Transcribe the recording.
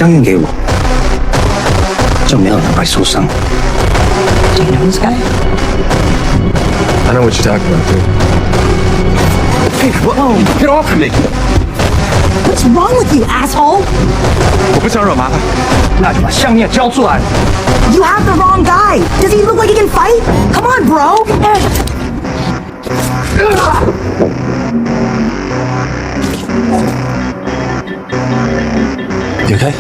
香烟给我，就没有人会受伤。Do you know this guy? I know what you're talking about, dude. Hey, whoa! Get off of me! What's wrong with you, asshole? 我不想惹麻烦，那就把香烟交出来。You have the wrong guy. Does he look like he can fight? Come on, bro. You okay?